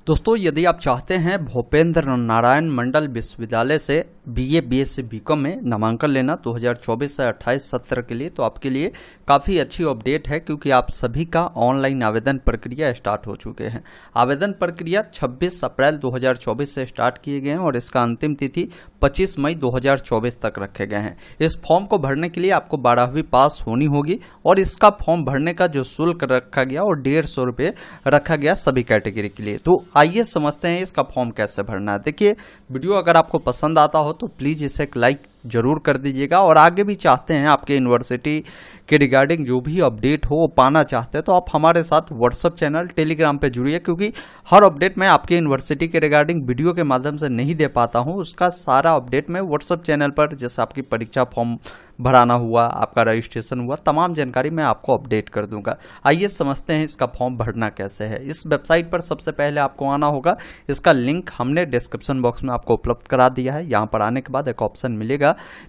दोस्तों, यदि आप चाहते हैं भूपेंद्र नारायण मंडल विश्वविद्यालय से बीए, बीएससी, बीकॉम में नामांकन लेना 2024 से 28 सत्र के लिए, तो आपके लिए काफ़ी अच्छी अपडेट है क्योंकि आप सभी का ऑनलाइन आवेदन प्रक्रिया स्टार्ट हो चुके हैं। आवेदन प्रक्रिया 26 अप्रैल 2024 से स्टार्ट किए गए हैं और इसका अंतिम तिथि 25 मई 2024 तक रखे गए हैं। इस फॉर्म को भरने के लिए आपको 12वीं पास होनी होगी और इसका फॉर्म भरने का जो शुल्क रखा गया और 150 रुपये रखा गया सभी कैटेगरी के लिए। तो आइए समझते हैं इसका फॉर्म कैसे भरना है। देखिए, वीडियो अगर आपको पसंद आता हो तो प्लीज़ इसे एक लाइक जरूर कर दीजिएगा और आगे भी चाहते हैं आपके यूनिवर्सिटी के रिगार्डिंग जो भी अपडेट हो वो पाना चाहते हैं तो आप हमारे साथ व्हाट्सएप चैनल, टेलीग्राम पे जुड़िए, क्योंकि हर अपडेट मैं आपके यूनिवर्सिटी के रिगार्डिंग वीडियो के माध्यम से नहीं दे पाता हूं। उसका सारा अपडेट मैं व्हाट्सएप चैनल पर, जैसे आपकी परीक्षा फॉर्म भराना हुआ, आपका रजिस्ट्रेशन हुआ, तमाम जानकारी मैं आपको अपडेट कर दूंगा। आइए समझते हैं इसका फॉर्म भरना कैसे है। इस वेबसाइट पर सबसे पहले आपको आना होगा। इसका लिंक हमने डिस्क्रिप्शन बॉक्स में आपको उपलब्ध करा दिया है। यहाँ पर आने के बाद एक ऑप्शन मिलेगा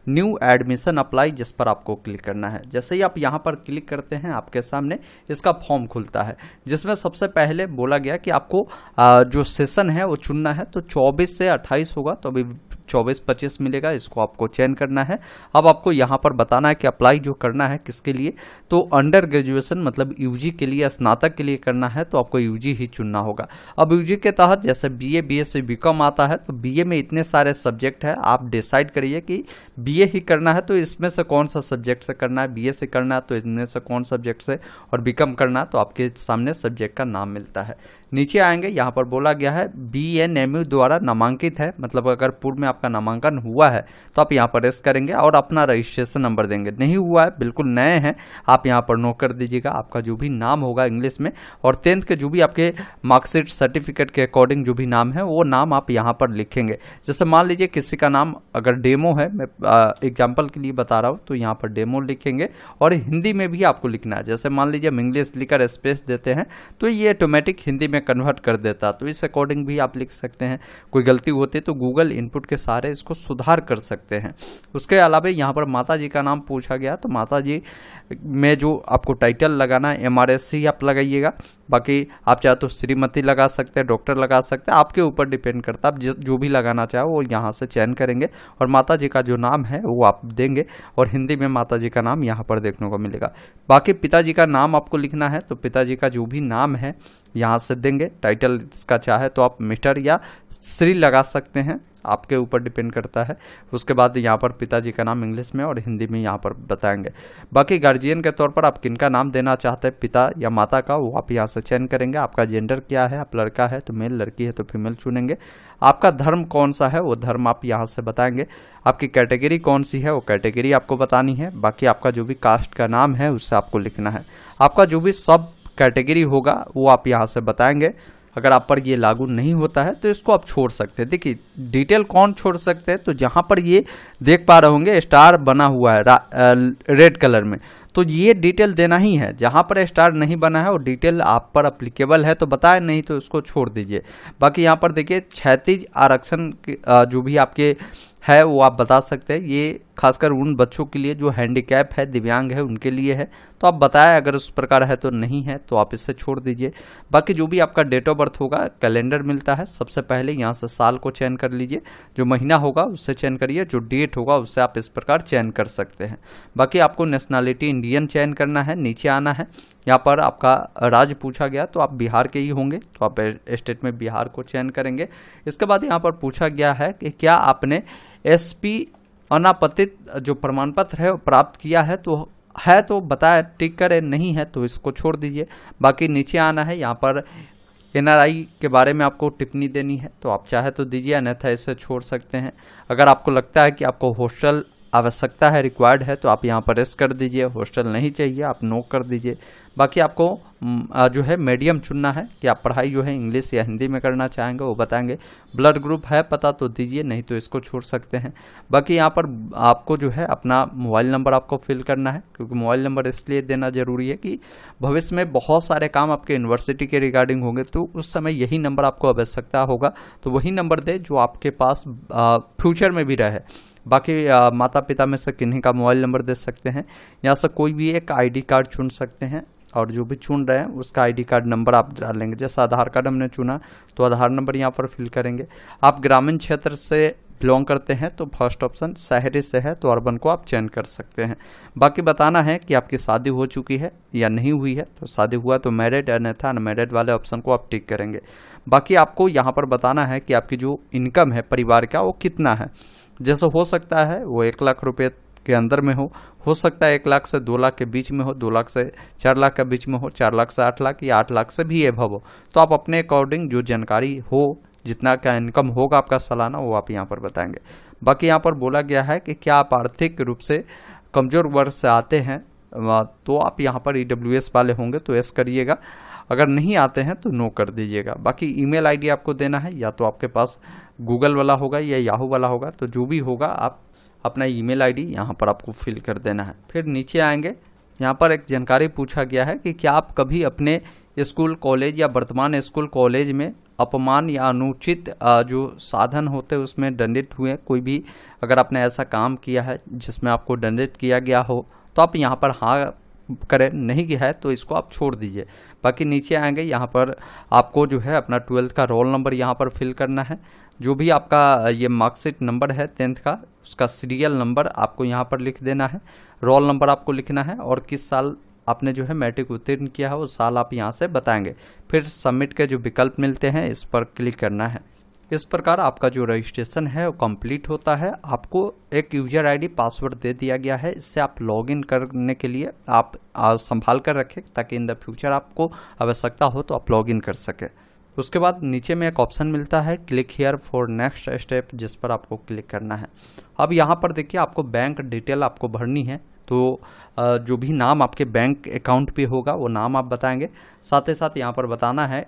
न्यू एडमिशन अप्लाई, जिस पर आपको क्लिक करना है। जैसे ही आप यहाँ पर क्लिक करते हैं आपके सामने इसका फॉर्म खुलता है, जिसमें सबसे पहले बोला गया कि आपको जो सेशन है वो चुनना है। तो 24 से 28 होगा, तो अभी 24-25 मिलेगा, इसको आपको चयन करना है। अब आपको यहाँ पर बताना है कि अप्लाई जो करना है किसके लिए, तो अंडर ग्रेजुएशन मतलब यूजी के लिए, स्नातक के लिए करना है, तो आपको यूजी ही चुनना होगा। अब यूजी के तहत जैसे बीए, बीएससी, बीकॉम आता है, तो बीए में इतने सारे सब्जेक्ट है, आप डिसाइड करिए कि बीए ही करना है तो इसमें से कौन सा सब्जेक्ट से करना है, बीए से करना है तो इनमें से कौन सब्जेक्ट से, और बीकॉम करना है तो आपके सामने सब्जेक्ट का नाम मिलता है। नीचे आएंगे, यहाँ पर बोला गया है बीएनएमयू द्वारा नामांकित है, मतलब अगर पूर्व में आपका नामांकन हुआ है तो आप यहाँ पर रेस करेंगे और अपना रजिस्ट्रेशन नंबर देंगे। नहीं हुआ है, बिल्कुल नए हैं, आप यहाँ पर नो कर दीजिएगा। आपका जो भी नाम होगा इंग्लिश में और 10th के जो भी आपके मार्कशीट सर्टिफिकेट के अकॉर्डिंग जो भी नाम है वो नाम आप यहाँ पर लिखेंगे। जैसे मान लीजिए किसी का नाम अगर डेमो है, मैं एग्जाम्पल के लिए बता रहा हूँ, तो यहाँ पर डेमो लिखेंगे और हिंदी में भी आपको लिखना है। जैसे मान लीजिए हम इंग्लिश लिखकर स्पेस देते हैं तो ये ऑटोमेटिक हिंदी में कन्वर्ट कर देता है, तो इस अकॉर्डिंग भी आप लिख सकते हैं। कोई गलती होती है तो गूगल इनपुट के सारे इसको सुधार कर सकते हैं। उसके अलावा यहाँ पर माता जी का नाम पूछा गया, तो माता जी में जो आपको टाइटल लगाना है MRS ही आप लगाइएगा। बाकी आप चाहे तो श्रीमती लगा सकते हैं, डॉक्टर लगा सकते हैं, आपके ऊपर डिपेंड करता है। आप जो भी लगाना चाहे वो यहाँ से चयन करेंगे और माता जी का जो नाम है वो आप देंगे और हिंदी में माता जी का नाम यहाँ पर देखने को मिलेगा। बाकी पिताजी का नाम आपको लिखना है, तो पिताजी का जो भी नाम है यहाँ से देंगे। टाइटल का चाहे तो आप मिस्टर या श्री लगा सकते हैं, आपके ऊपर डिपेंड करता है। उसके बाद यहाँ पर पिताजी का नाम इंग्लिश में और हिंदी में यहाँ पर बताएंगे। बाकी गार्जियन के तौर पर आप किनका नाम देना चाहते हैं, पिता या माता का, वो आप यहाँ से चयन करेंगे। आपका जेंडर क्या है, आप लड़का है तो मेल, लड़की है तो फीमेल चुनेंगे। आपका धर्म कौन सा है वो धर्म आप यहाँ से बताएंगे। आपकी कैटेगरी कौन सी है वो कैटेगरी आपको बतानी है। बाकी आपका जो भी कास्ट का नाम है उससे आपको लिखना है। आपका जो भी सब कैटेगरी होगा वो आप यहाँ से बताएंगे। अगर आप पर ये लागू नहीं होता है तो इसको आप छोड़ सकते हैं। देखिए, डिटेल कौन छोड़ सकते हैं, तो जहाँ पर ये देख पा रहे होंगे स्टार बना हुआ है रेड कलर में, तो ये डिटेल देना ही है। जहाँ पर स्टार नहीं बना है और डिटेल आप पर अप्लीकेबल है तो बताए, नहीं तो इसको छोड़ दीजिए। बाकी यहाँ पर देखिए क्षैतिज आरक्षण जो भी आपके है वो आप बता सकते हैं। ये खासकर उन बच्चों के लिए जो हैंडीकैप है, दिव्यांग है, उनके लिए है, तो आप बताएं। अगर उस प्रकार है तो नहीं है तो आप इससे छोड़ दीजिए। बाकी जो भी आपका डेट ऑफ बर्थ होगा, कैलेंडर मिलता है, सबसे पहले यहाँ से साल को चयन कर लीजिए। जो महीना होगा उससे चयन करिए, जो डेट होगा उससे आप इस प्रकार चयन कर सकते हैं। बाकी आपको नेशनलिटी इंडियन चयन करना है। नीचे आना है, यहाँ पर आपका राज्य पूछा गया तो आप बिहार के ही होंगे, तो आप स्टेट में बिहार को चयन करेंगे। इसके बाद यहाँ पर पूछा गया है कि क्या आपने SP अनापतित जो प्रमाण पत्र है वो प्राप्त किया है, तो बताए, टिक करें, नहीं है तो इसको छोड़ दीजिए। बाकी नीचे आना है, यहाँ पर NRI के बारे में आपको टिप्पणी देनी है, तो आप चाहे तो दीजिए, अन्यथा इसे छोड़ सकते हैं। अगर आपको लगता है कि आपको हॉस्टल आवश्यकता है, रिक्वायर्ड है, तो आप यहाँ पर रेस कर दीजिए। हॉस्टल नहीं चाहिए आप नो कर दीजिए। बाकी आपको जो है मीडियम चुनना है कि आप पढ़ाई जो है इंग्लिश या हिंदी में करना चाहेंगे वो बताएंगे। ब्लड ग्रुप है पता तो दीजिए, नहीं तो इसको छोड़ सकते हैं। बाकी यहाँ पर आपको जो है अपना मोबाइल नंबर आपको फिल करना है, क्योंकि मोबाइल नंबर इसलिए देना जरूरी है कि भविष्य में बहुत सारे काम आपके यूनिवर्सिटी के रिगार्डिंग होंगे, तो उस समय यही नंबर आपको आवश्यकता होगा, तो वही नंबर दे जो आपके पास फ्यूचर में भी रहे। बाकी माता पिता में से किन्हीं का मोबाइल नंबर दे सकते हैं। यहाँ से कोई भी एक ID कार्ड चुन सकते हैं। और जो भी चुन रहे हैं उसका आईडी कार्ड नंबर आप डालेंगे। जैसे आधार कार्ड हमने चुना तो आधार नंबर यहाँ पर फिल करेंगे। आप ग्रामीण क्षेत्र से बिलोंग करते हैं तो फर्स्ट ऑप्शन, शहरी से है तो अर्बन को आप चयन कर सकते हैं। बाकी बताना है कि आपकी शादी हो चुकी है या नहीं हुई है, तो शादी हुआ तो मैरिड, अन्यथा अनमैरिड वाले ऑप्शन को आप टिक करेंगे। बाकी आपको यहाँ पर बताना है कि आपकी जो इनकम है परिवार का वो कितना है। जैसे हो सकता है वो 1 लाख रुपये के अंदर में हो सकता है 1 लाख से 2 लाख के बीच में हो, 2 लाख से 4 लाख के बीच में हो, 4 लाख से 8 लाख या 8 लाख से भी एभव हो। तो आप अपने अकॉर्डिंग जो जानकारी हो, जितना का इनकम होगा आपका सालाना, वो आप यहाँ पर बताएंगे। बाकी यहाँ पर बोला गया है कि क्या आप आर्थिक रूप से कमजोर वर्ग से आते हैं तो आप यहाँ पर EWS वाले होंगे तो एस करिएगा, अगर नहीं आते हैं तो नो कर दीजिएगा। बाकी ईमेल आईडी आपको देना है, या तो आपके पास गूगल वाला होगा या याहू वाला होगा, तो जो भी होगा आप अपना ईमेल आईडी यहाँ पर आपको फिल कर देना है। फिर नीचे आएंगे, यहाँ पर एक जानकारी पूछा गया है कि क्या आप कभी अपने स्कूल कॉलेज या वर्तमान स्कूल कॉलेज में अपमान या अनुचित जो साधन होते हैं उसमें दंडित हुए। कोई भी अगर आपने ऐसा काम किया है जिसमें आपको दंडित किया गया हो तो आप यहाँ पर हाँ करें, नहीं किया है तो इसको आप छोड़ दीजिए। बाकी नीचे आएंगे, यहाँ पर आपको जो है अपना 12th का रोल नंबर यहाँ पर फिल करना है। जो भी आपका ये मार्कशीट नंबर है 10th का, उसका सीरियल नंबर आपको यहाँ पर लिख देना है, रोल नंबर आपको लिखना है और किस साल आपने जो है मैट्रिक उत्तीर्ण किया है वो साल आप यहाँ से बताएंगे। फिर सबमिट के जो विकल्प मिलते हैं इस पर क्लिक करना है। इस प्रकार आपका जो रजिस्ट्रेशन है वो कंप्लीट होता है। आपको एक यूजर आईडी पासवर्ड दे दिया गया है, इससे आप लॉगिन करने के लिए आप संभाल कर रखें ताकि इन द फ्यूचर आपको आवश्यकता हो तो आप लॉगिन कर सके। उसके बाद नीचे में एक ऑप्शन मिलता है click here for next step, जिस पर आपको क्लिक करना है। अब यहाँ पर देखिए आपको बैंक डिटेल आपको भरनी है, तो जो भी नाम आपके बैंक अकाउंट पे होगा वो नाम आप बताएंगे। साथ ही साथ यहाँ पर बताना है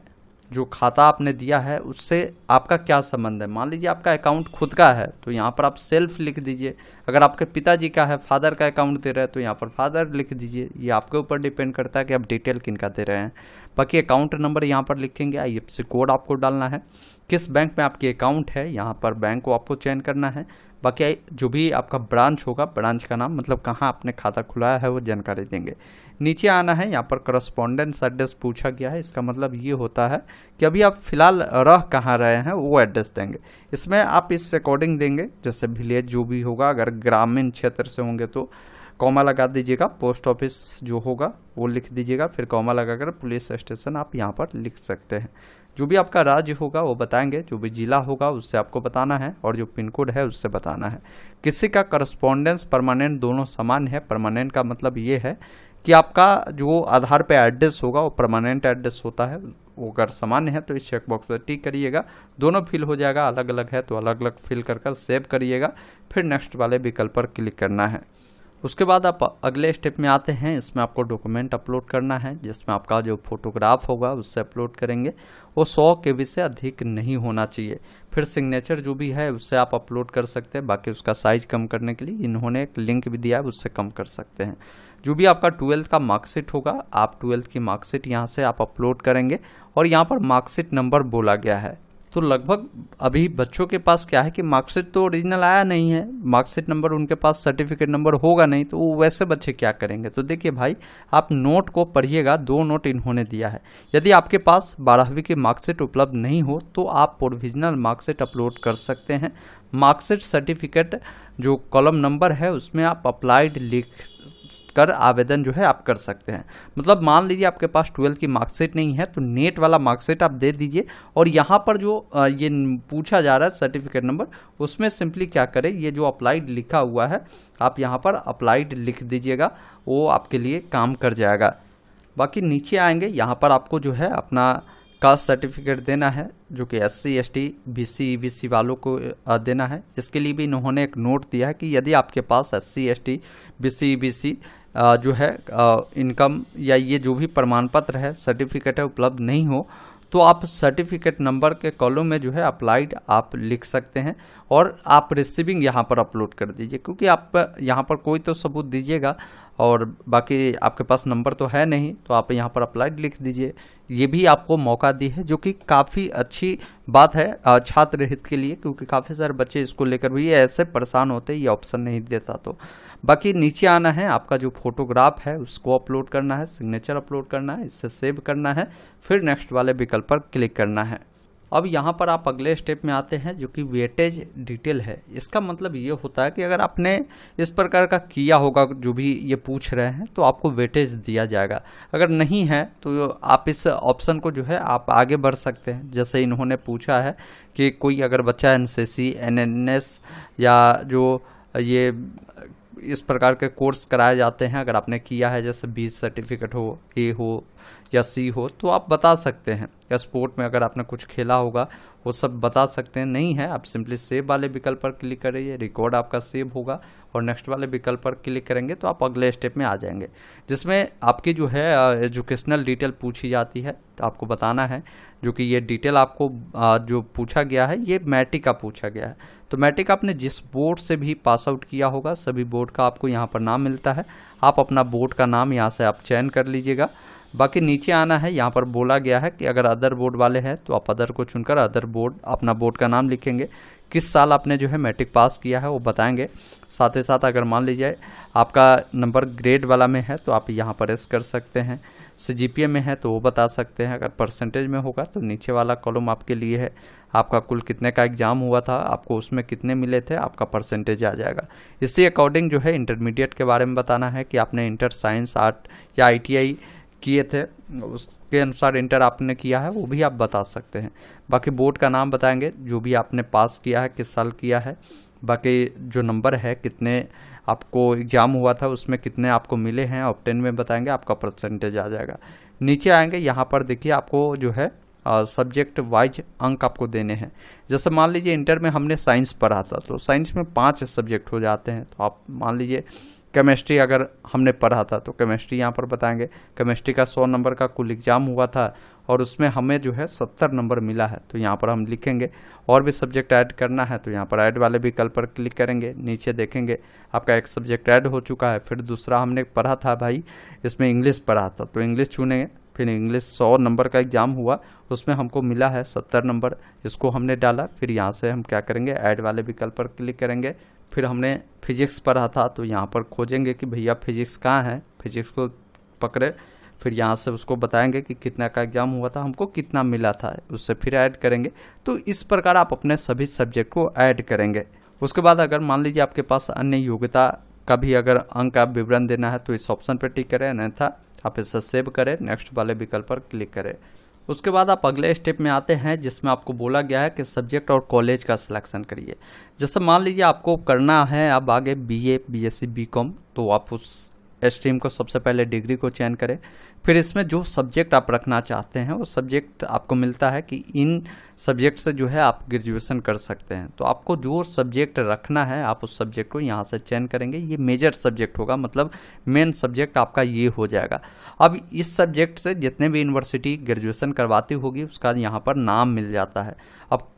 जो खाता आपने दिया है उससे आपका क्या संबंध है। मान लीजिए आपका अकाउंट खुद का है तो यहाँ पर आप सेल्फ लिख दीजिए। अगर आपके पिताजी का है, फादर का अकाउंट दे रहे हैं तो यहाँ पर फादर लिख दीजिए। ये आपके ऊपर डिपेंड करता है कि आप डिटेल किन का दे रहे हैं। बाकी अकाउंट नंबर यहाँ पर लिखेंगे, IFSC कोड आपको डालना है, किस बैंक में आपकी अकाउंट है यहाँ पर बैंक को आपको चयन करना है। बाकी जो भी आपका ब्रांच होगा, ब्रांच का नाम मतलब कहाँ आपने खाता खुलाया है वो जानकारी देंगे। नीचे आना है, यहाँ पर करस्पॉन्डेंस एड्रेस पूछा गया है। इसका मतलब ये होता है कि अभी आप फिलहाल रह कहाँ रहे हैं वो एड्रेस देंगे। इसमें आप इस अकॉर्डिंग देंगे, जैसे विलेज जो भी होगा, अगर ग्रामीण क्षेत्र से होंगे तो कॉमा लगा दीजिएगा, पोस्ट ऑफिस जो होगा वो लिख दीजिएगा, फिर कॉमा लगाकर पुलिस स्टेशन आप यहाँ पर लिख सकते हैं। जो भी आपका राज्य होगा वो बताएंगे, जो भी जिला होगा उससे आपको बताना है और जो पिन कोड है उससे बताना है। किसी का करस्पॉन्डेंस परमानेंट दोनों समान है। परमानेंट का मतलब ये है कि आपका जो आधार पे एड्रेस होगा वो परमानेंट एड्रेस होता है, वो अगर सामान्य है तो इस चेकबॉक्स पर टिक करिएगा। दोनों फिल हो जाएगा, अलग अलग है तो अलग अलग फिल कर सेव करिएगा, फिर नेक्स्ट वाले विकल्प पर क्लिक करना है। उसके बाद आप अगले स्टेप में आते हैं। इसमें आपको डॉक्यूमेंट अपलोड करना है, जिसमें आपका जो फोटोग्राफ होगा उससे अपलोड करेंगे, वो 100 KB से अधिक नहीं होना चाहिए। फिर सिग्नेचर जो भी है उससे आप अपलोड कर सकते हैं। बाकी उसका साइज कम करने के लिए इन्होंने एक लिंक भी दिया है, उससे कम कर सकते हैं। जो भी आपका 12th का मार्कशीट होगा, आप 12th की मार्कशीट यहाँ से आप अपलोड करेंगे और यहाँ पर मार्कशीट नंबर बोला गया है। तो लगभग अभी बच्चों के पास क्या है कि मार्कशीट तो ओरिजिनल आया नहीं है, मार्कशीट नंबर उनके पास सर्टिफिकेट नंबर होगा नहीं, तो वो वैसे बच्चे क्या करेंगे। तो देखिए भाई, आप नोट को पढ़िएगा, 2 नोट इन्होंने दिया है। यदि आपके पास 12वीं की मार्कशीट उपलब्ध नहीं हो तो आप प्रोविजनल मार्कशीट अपलोड कर सकते हैं। मार्कशीट सर्टिफिकेट जो कॉलम नंबर है उसमें आप अप्लाइड लिख कर आवेदन जो है आप कर सकते हैं। मतलब मान लीजिए आपके पास 12th की मार्कशीट नहीं है तो नेट वाला मार्कशीट आप दे दीजिए और यहाँ पर जो ये पूछा जा रहा है सर्टिफिकेट नंबर, उसमें सिंपली क्या करें, ये जो अप्लाइड लिखा हुआ है आप यहाँ पर अप्लाइड लिख दीजिएगा, वो आपके लिए काम कर जाएगा। बाकी नीचे आएंगे, यहाँ पर आपको जो है अपना कास्ट सर्टिफिकेट देना है, जो कि SC ST BC EBC वालों को देना है। इसके लिए भी इन्होंने एक नोट दिया है कि यदि आपके पास SC ST BC EBC जो है इनकम या ये जो भी प्रमाण पत्र है, सर्टिफिकेट है, उपलब्ध नहीं हो तो आप सर्टिफिकेट नंबर के कॉलम में जो है अप्लाइड आप लिख सकते हैं और आप रिसीविंग यहाँ पर अपलोड कर दीजिए, क्योंकि आप यहाँ पर कोई तो सबूत दीजिएगा। और बाकी आपके पास नंबर तो है नहीं, तो आप यहाँ पर अप्लाइड लिख दीजिए। ये भी आपको मौका दी है, जो कि काफ़ी अच्छी बात है छात्र हित के लिए, क्योंकि काफ़ी सारे बच्चे इसको लेकर भी ऐसे परेशान होते हैं, ये ऑप्शन नहीं देता। तो बाकी नीचे आना है, आपका जो फोटोग्राफ है उसको अपलोड करना है, सिग्नेचर अपलोड करना है, इसे सेव करना है, फिर नेक्स्ट वाले विकल्प पर क्लिक करना है। अब यहाँ पर आप अगले स्टेप में आते हैं, जो कि वेटेज डिटेल है। इसका मतलब ये होता है कि अगर आपने इस प्रकार का किया होगा, जो भी ये पूछ रहे हैं, तो आपको वेटेज दिया जाएगा। अगर नहीं है तो आप इस ऑप्शन को जो है आप आगे बढ़ सकते हैं। जैसे इन्होंने पूछा है कि कोई अगर बच्चा एनसीसी, एनएनएस या जो ये इस प्रकार के कोर्स कराए जाते हैं, अगर आपने किया है, जैसे 20 सर्टिफिकेट हो, ए हो या सी हो, तो आप बता सकते हैं। या स्पोर्ट में अगर आपने कुछ खेला होगा वो सब बता सकते हैं। नहीं है, आप सिंपली सेव वाले विकल्प पर क्लिक करिए, रिकॉर्ड आपका सेव होगा और नेक्स्ट वाले विकल्प पर क्लिक करेंगे तो आप अगले स्टेप में आ जाएंगे, जिसमें आपकी जो है एजुकेशनल डिटेल पूछी जाती है। तो आपको बताना है जो कि ये डिटेल आपको जो पूछा गया है ये मैट्रिक का पूछा गया है। तो मैट्रिक आपने जिस बोर्ड से भी पास आउट किया होगा, सभी बोर्ड का आपको यहाँ पर नाम मिलता है। आप अपना बोर्ड का नाम यहाँ से आप चयन कर लीजिएगा। बाकी नीचे आना है, यहाँ पर बोला गया है कि अगर अदर बोर्ड वाले हैं तो आप अदर को चुनकर अदर बोर्ड अपना बोर्ड का नाम लिखेंगे। किस साल आपने जो है मैट्रिक पास किया है वो बताएंगे। साथ ही साथ अगर मान लीजिए आपका नंबर ग्रेड वाला में है तो आप यहाँ पर एस कर सकते हैं। सीजीपीए में है तो वो बता सकते हैं। अगर परसेंटेज में होगा तो नीचे वाला कॉलम आपके लिए है। आपका कुल कितने का एग्जाम हुआ था, आपको उसमें कितने मिले थे, आपका परसेंटेज आ जाएगा। इसी अकॉर्डिंग जो है इंटरमीडिएट के बारे में बताना है कि आपने इंटर साइंस, आर्ट या ITI किए थे, उसके अनुसार इंटर आपने किया है वो भी आप बता सकते हैं। बाकी बोर्ड का नाम बताएंगे, जो भी आपने पास किया है, किस साल किया है। बाकी जो नंबर है, कितने आपको एग्जाम हुआ था, उसमें कितने आपको मिले हैं, और 10 में बताएंगे, आपका परसेंटेज आ जाएगा। नीचे आएंगे, यहाँ पर देखिए आपको जो है सब्जेक्ट वाइज अंक आपको देने हैं। जैसे मान लीजिए इंटर में हमने साइंस पढ़ा था तो साइंस में 5 सब्जेक्ट हो जाते हैं। तो आप मान लीजिए केमिस्ट्री अगर हमने पढ़ा था तो केमिस्ट्री यहाँ पर बताएंगे। केमिस्ट्री का 100 नंबर का कुल एग्जाम हुआ था और उसमें हमें जो है 70 नंबर मिला है, तो यहाँ पर हम लिखेंगे। और भी सब्जेक्ट ऐड करना है तो यहाँ पर ऐड वाले विकल्प पर क्लिक करेंगे। नीचे देखेंगे आपका एक सब्जेक्ट ऐड हो चुका है। फिर दूसरा हमने पढ़ा था भाई, इसमें इंग्लिश पढ़ा था तो इंग्लिश चुनेंगे। फिर इंग्लिश 100 नंबर का एग्जाम हुआ, उसमें हमको मिला है 70 नंबर, इसको हमने डाला। फिर यहाँ से हम क्या करेंगे, ऐड वाले विकल्प पर क्लिक करेंगे। फिर हमने फिजिक्स पढ़ा था तो यहाँ पर खोजेंगे कि भैया फिजिक्स कहाँ है, फिजिक्स को पकड़े। फिर यहाँ से उसको बताएंगे कि कितना का एग्जाम हुआ था, हमको कितना मिला था, उससे फिर ऐड करेंगे। तो इस प्रकार आप अपने सभी सब्जेक्ट को ऐड करेंगे। उसके बाद अगर मान लीजिए आपके पास अन्य योग्यता का भी अगर अंक का विवरण देना है तो इस ऑप्शन पर टिक करें, अन्यथा आप इसे सेव करें, नेक्स्ट वाले विकल्प पर क्लिक करें। उसके बाद आप अगले स्टेप में आते हैं, जिसमें आपको बोला गया है कि सब्जेक्ट और कॉलेज का सिलेक्शन करिए। जैसे मान लीजिए आपको करना है अब आगे BA, BSc, BCom, तो आप उस स्ट्रीम को सबसे पहले डिग्री को चयन करें। फिर इसमें जो सब्जेक्ट आप रखना चाहते हैं वो सब्जेक्ट आपको मिलता है कि इन सब्जेक्ट से जो है आप ग्रेजुएशन कर सकते हैं। तो आपको जो सब्जेक्ट रखना है आप उस सब्जेक्ट को यहाँ से चयन करेंगे। ये मेजर सब्जेक्ट होगा, मतलब मेन सब्जेक्ट आपका ये हो जाएगा। अब इस सब्जेक्ट से जितने भी यूनिवर्सिटी ग्रेजुएशन करवाती होगी उसका यहाँ पर नाम मिल जाता है। अब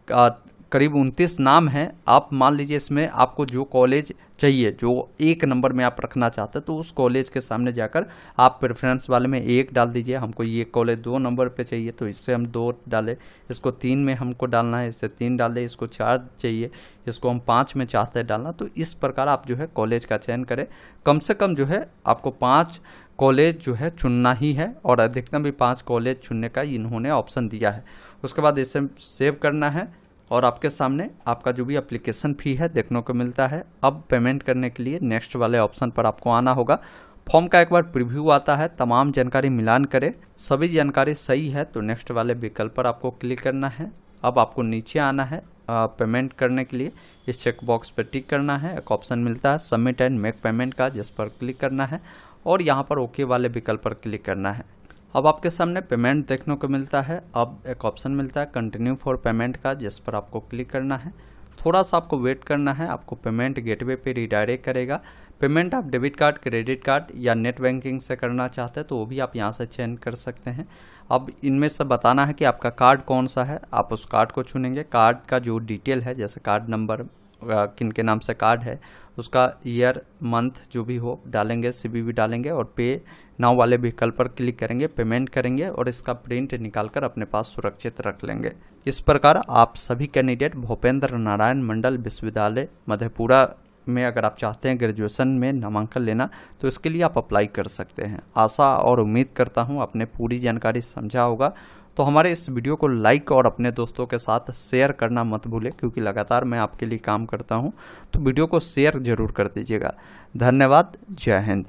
करीब 29 नाम हैं। आप मान लीजिए इसमें आपको जो कॉलेज चाहिए, जो 1 नंबर में आप रखना चाहते हैं, तो उस कॉलेज के सामने जाकर आप प्रेफरेंस वाले में 1 डाल दीजिए। हमको ये कॉलेज 2 नंबर पे चाहिए तो इससे हम 2 डालें, इसको 3 में हमको डालना है, इससे 3 डाल दें, इसको 4 चाहिए, इसको हम 5 में चाहते हैं डालना। तो इस प्रकार आप जो है कॉलेज का चयन करें। कम से कम जो है आपको 5 कॉलेज जो है चुनना ही है, और अधिकतम भी 5 कॉलेज चुनने का इन्होंने ऑप्शन दिया है। उसके बाद इसे सेव करना है और आपके सामने आपका जो भी एप्लीकेशन फ़ी है देखने को मिलता है। अब पेमेंट करने के लिए नेक्स्ट वाले ऑप्शन पर आपको आना होगा। फॉर्म का एक बार प्रीव्यू आता है, तमाम जानकारी मिलान करें, सभी जानकारी सही है तो नेक्स्ट वाले विकल्प पर आपको क्लिक करना है। अब आपको नीचे आना है, पेमेंट करने के लिए इस चेक बॉक्स पर टिक करना है। एक ऑप्शन मिलता है सबमिट एंड मेक पेमेंट का, जिस पर क्लिक करना है और यहाँ पर ओके वाले विकल्प पर क्लिक करना है। अब आपके सामने पेमेंट देखने को मिलता है। अब एक ऑप्शन मिलता है कंटिन्यू फॉर पेमेंट का, जिस पर आपको क्लिक करना है। थोड़ा सा आपको वेट करना है, आपको पेमेंट गेटवे पे रिडायरेक्ट करेगा। पेमेंट आप डेबिट कार्ड, क्रेडिट कार्ड या नेट बैंकिंग से करना चाहते हैं तो वो भी आप यहाँ से चयन कर सकते हैं। अब इनमें से बताना है कि आपका कार्ड कौन सा है, आप उस कार्ड को चुनेंगे। कार्ड का जो डिटेल है, जैसे कार्ड नंबर, किन के नाम से कार्ड है उसका ईयर मंथ जो भी हो डालेंगे, CVV डालेंगे और पे नाउ वाले विकल्प पर क्लिक करेंगे, पेमेंट करेंगे और इसका प्रिंट निकालकर अपने पास सुरक्षित रख लेंगे। इस प्रकार आप सभी कैंडिडेट भूपेंद्र नारायण मंडल विश्वविद्यालय मधेपुरा में अगर आप चाहते हैं ग्रेजुएशन में नामांकन लेना तो इसके लिए आप अप्लाई कर सकते हैं। आशा और उम्मीद करता हूं आपने पूरी जानकारी समझा होगा। तो हमारे इस वीडियो को लाइक और अपने दोस्तों के साथ शेयर करना मत भूलें, क्योंकि लगातार मैं आपके लिए काम करता हूं। तो वीडियो को शेयर जरूर कर दीजिएगा। धन्यवाद। जय हिंद।